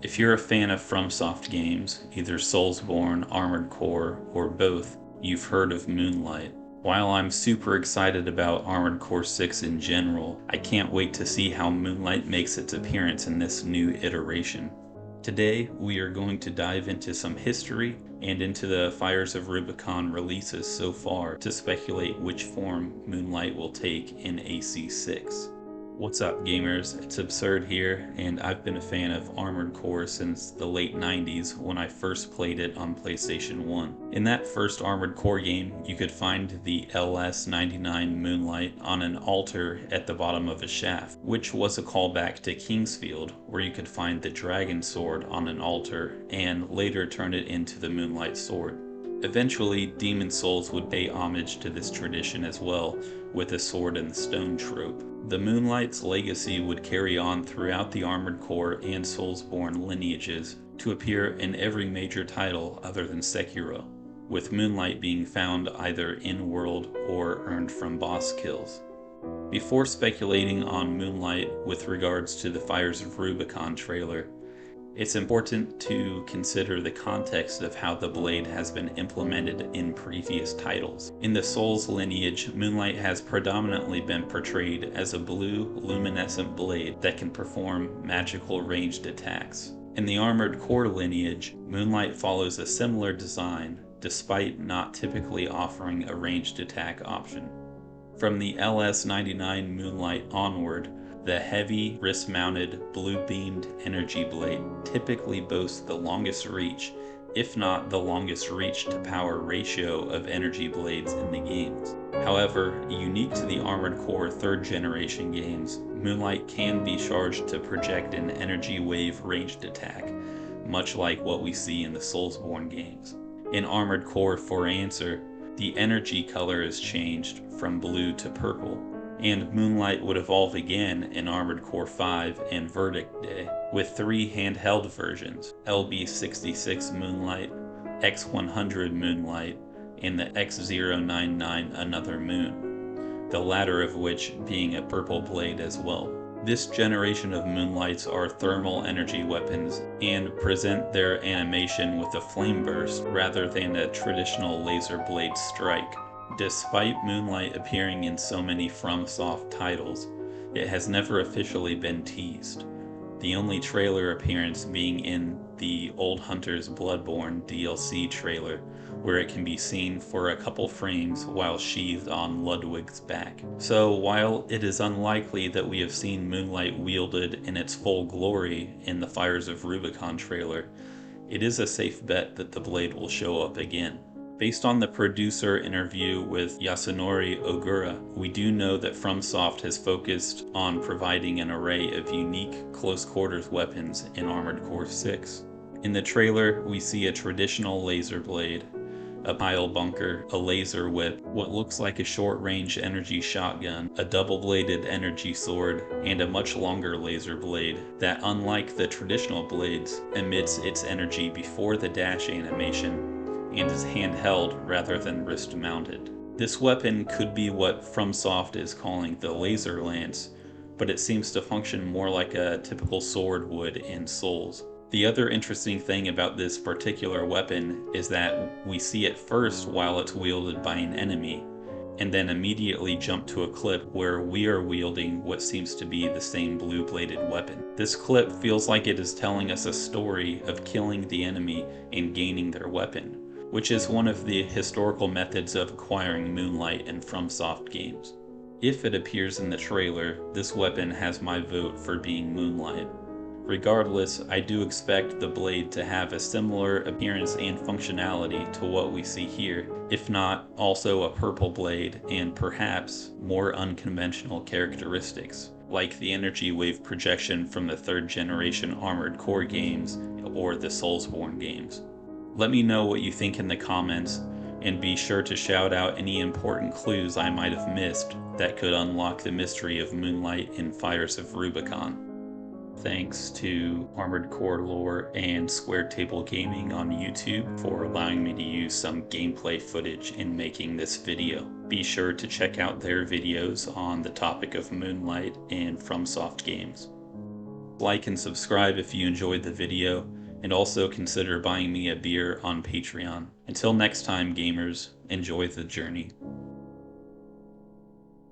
If you're a fan of FromSoft games, either Soulsborne, Armored Core, or both, you've heard of Moonlight. While I'm super excited about Armored Core 6 in general, I can't wait to see how Moonlight makes its appearance in this new iteration. Today, we are going to dive into some history and into the Fires of Rubicon releases so far to speculate which form Moonlight will take in AC6. What's up, gamers? It's Absurd here, and I've been a fan of Armored Core since the late 90s when I first played it on PlayStation 1. In that first Armored Core game, you could find the LS-99 Moonlight on an altar at the bottom of a shaft, which was a callback to Kingsfield, where you could find the Dragon Sword on an altar and later turn it into the Moonlight Sword. Eventually, Demon's Souls would pay homage to this tradition as well, with a sword and the stone trope. The Moonlight's legacy would carry on throughout the Armored Core and Soulsborne lineages to appear in every major title other than Sekiro, with Moonlight being found either in-world or earned from boss kills. Before speculating on Moonlight with regards to the Fires of Rubicon trailer, it's important to consider the context of how the blade has been implemented in previous titles. In the Souls lineage, Moonlight has predominantly been portrayed as a blue, luminescent blade that can perform magical ranged attacks. In the Armored Core lineage, Moonlight follows a similar design, despite not typically offering a ranged attack option. From the LS-99 Moonlight onward, the heavy, wrist-mounted, blue-beamed energy blade typically boasts the longest reach, if not the longest reach to power ratio of energy blades in the games. However, unique to the Armored Core 3rd generation games, Moonlight can be charged to project an energy wave ranged attack, much like what we see in the Soulsborne games. In Armored Core 4 Answer, the energy color is changed from blue to purple, and Moonlight would evolve again in Armored Core 5 and Verdict Day, with 3 handheld versions, LB66 Moonlight, X100 Moonlight, and the X099 Another Moon, the latter of which being a purple blade as well. This generation of Moonlights are thermal energy weapons and present their animation with a flame burst rather than a traditional laser blade strike. Despite Moonlight appearing in so many FromSoft titles, it has never officially been teased, the only trailer appearance being in the Old Hunter's Bloodborne DLC trailer, where it can be seen for a couple frames while sheathed on Ludwig's back. So while it is unlikely that we have seen Moonlight wielded in its full glory in the Fires of Rubicon trailer, it is a safe bet that the blade will show up again. Based on the producer interview with Yasunori Ogura, we do know that FromSoft has focused on providing an array of unique close-quarters weapons in Armored Core 6. In the trailer, we see a traditional laser blade, a pile bunker, a laser whip, what looks like a short-range energy shotgun, a double-bladed energy sword, and a much longer laser blade that, unlike the traditional blades, emits its energy before the dash animation and is handheld rather than wrist-mounted. This weapon could be what FromSoft is calling the Laser Lance, but it seems to function more like a typical sword would in Souls. The other interesting thing about this particular weapon is that we see it first while it's wielded by an enemy, and then immediately jump to a clip where we are wielding what seems to be the same blue-bladed weapon. This clip feels like it is telling us a story of killing the enemy and gaining their weapon, which is one of the historical methods of acquiring Moonlight in FromSoft games. If it appears in the trailer, this weapon has my vote for being Moonlight. Regardless, I do expect the blade to have a similar appearance and functionality to what we see here, if not also a purple blade and perhaps more unconventional characteristics, like the energy wave projection from the 3rd generation Armored Core games or the Soulsborne games. Let me know what you think in the comments, and be sure to shout out any important clues I might have missed that could unlock the mystery of Moonlight in Fires of Rubicon. Thanks to Armored Core Lore and Square Table Gaming on YouTube for allowing me to use some gameplay footage in making this video. Be sure to check out their videos on the topic of Moonlight and FromSoft games. like, and subscribe if you enjoyed the video, and also consider buying me a beer on Patreon. Until next time, gamers, enjoy the journey.